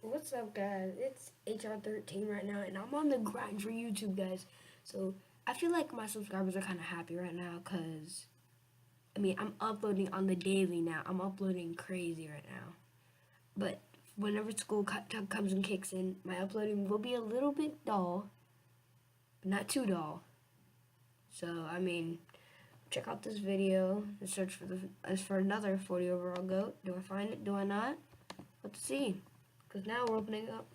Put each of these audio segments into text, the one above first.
What's up, guys? It's HR13 right now, and I'm on the grind for YouTube, guys. So I feel like my subscribers are kind of happy right now, cause I'm uploading on the daily now. I'm uploading crazy right now. But whenever school comes and kicks in, my uploading will be a little bit dull, but not too dull. So check out this video and search for another 40 overall goat. Do I find it? Do I not? Let's see. Cause now we're opening up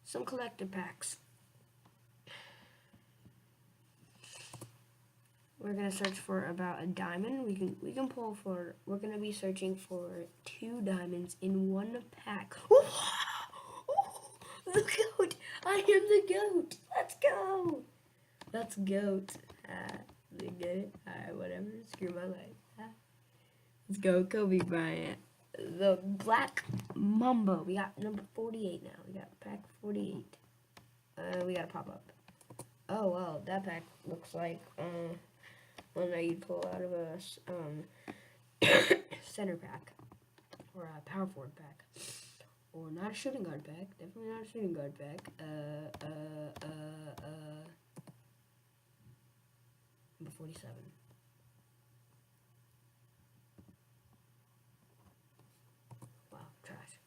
some collector packs. We're gonna search for about a diamond. We can pull for. We're gonna be searching for 2 diamonds in 1 pack. Ooh, ooh, the goat! I am the goat. Let's go. Let's goat. They get it. Whatever. Screw my life. Let's go, Kobe Bryant. The Black Mamba. We got number 48 now. We got pack 48. We gotta pop up. Oh well, that pack looks like one that you'd pull out of a center pack or a power forward pack, or not a shooting guard pack. Definitely not a shooting guard pack. Number 47. Wow, trash.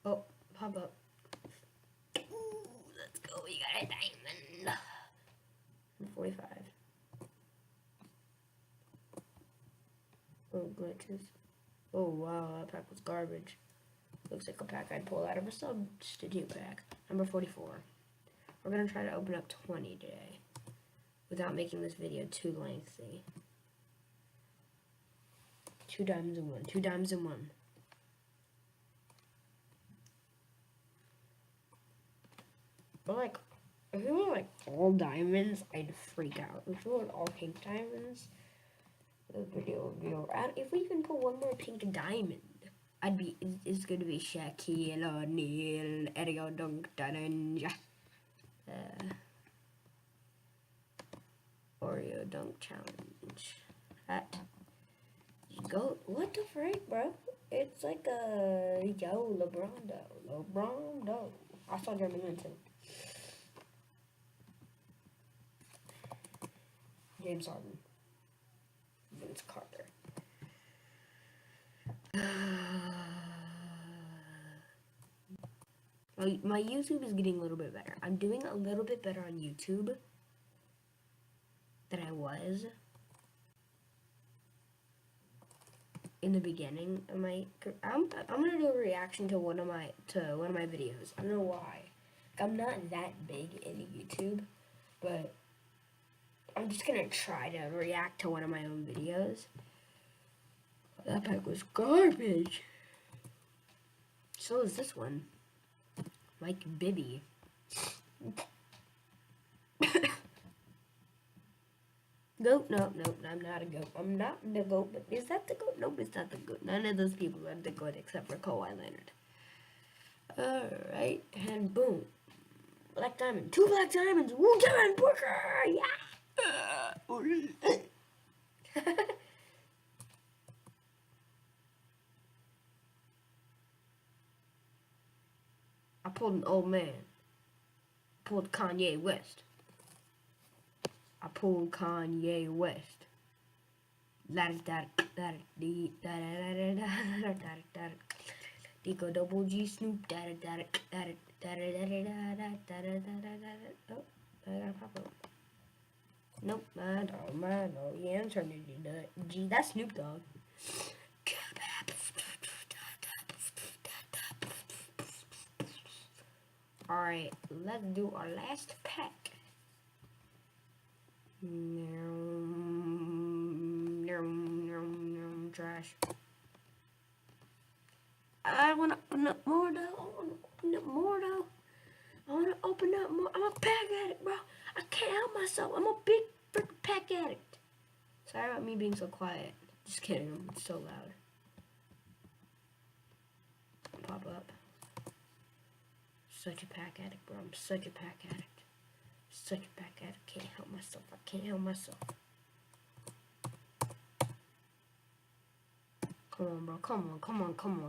Oh, pop up. Ooh, let's go. We got a diamond. 45. Oh, glitches. Oh, wow, that pack was garbage. Looks like a pack I'd pull out of a substitute pack. Number 44. We're going to try to open up 20 today without making this video too lengthy. 2 diamonds in 1. 2 diamonds in 1. But like, if it were like all diamonds, I'd freak out. If it were all pink diamonds, the video would be over. If we even pull one more pink diamond, it's gonna be Shaquille O'Neal, Erio Dunk Ninja, Oreo Dunk Challenge. That go. What the freak, bro? It's like a LeBron. I saw Jeremy Lin too. James Harden. Vince Carter. My YouTube is getting a little bit better. I'm doing a little bit better on YouTube than I was in the beginning of my. I'm gonna do a reaction to one of my videos. I don't know why. I'm not that big in YouTube, but I'm just gonna try to react to one of my own videos. That pack was garbage. So is this one. Mike Bibby. Goat? No, I'm not a goat. I'm not the goat, but is that the goat? Nope, it's not the goat. None of those people are the goat except for Kawhi Leonard. Alright, and boom. Black diamond. 2 black diamonds. Woo, Devin Booker! Yeah! I pulled an old man. I pulled Kanye West. I pulled Kanye West. Dico double G Snoop. Oh, I gotta pop up. Nope, my dog. Yeah, I'm turning into G. That's Snoop Dogg. Alright, let's do our last pack. Trash. I want to open up more though. I want to open up more. I'm a pack addict, bro. I can't help myself. I'm a big freaking pack addict. Sorry about me being so quiet. Just kidding. It's so loud. Pop up. Such a pack addict, bro. I'm such a pack addict. Such a pack addict. Can't help myself. I can't help myself. Come on, bro. Come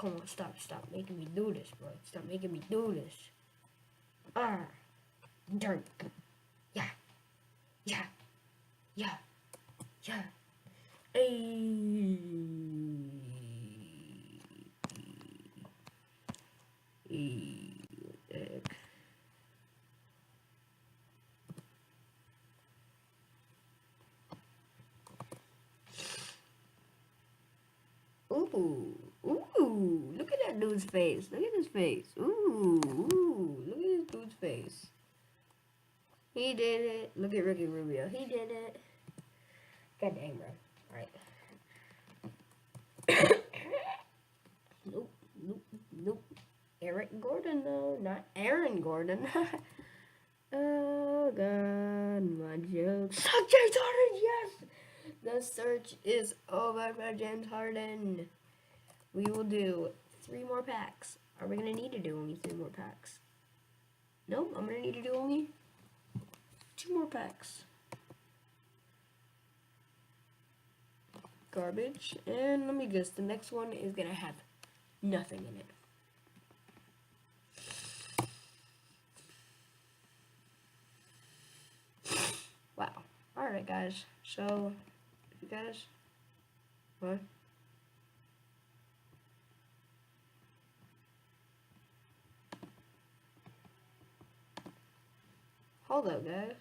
on. Stop making me do this, bro. Stop making me do this. Dirt. Yeah. Hey. What the heck? Ooh, look at that dude's face. Look at his face. Ooh, look at this dude's face. He did it. Look at Ricky Rubio. He did it. God dang, bro. Alright. Nope. Eric Gordon, though. Not Aaron Gordon. Oh, God. My jokes. Suck James Harden, yes! The search is over for James Harden. We will do 3 more packs. Are we going to need to do only 3 more packs? Nope, I'm going to need to do only 2 more packs. Garbage. And let me guess, the next one is going to have nothing in it. Wow. Alright, guys. So, if you guys... What? Hold up, guys.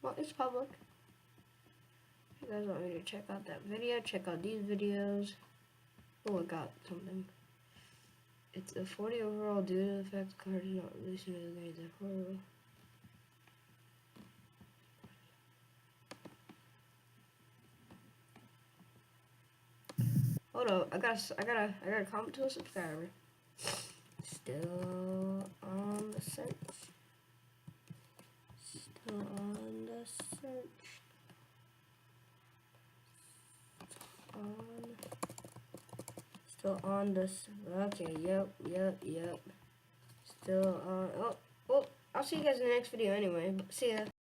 Well, it's public. If you guys want me to check out that video, check out these videos. Oh, I got something. It's a 40 overall due to the fact the card is not released into the game. Therefore, hold up, I gotta comment to a subscriber. Still on the search. Still on the search. Still on this. Okay, yep. Still on. Oh, I'll see you guys in the next video anyway. See ya.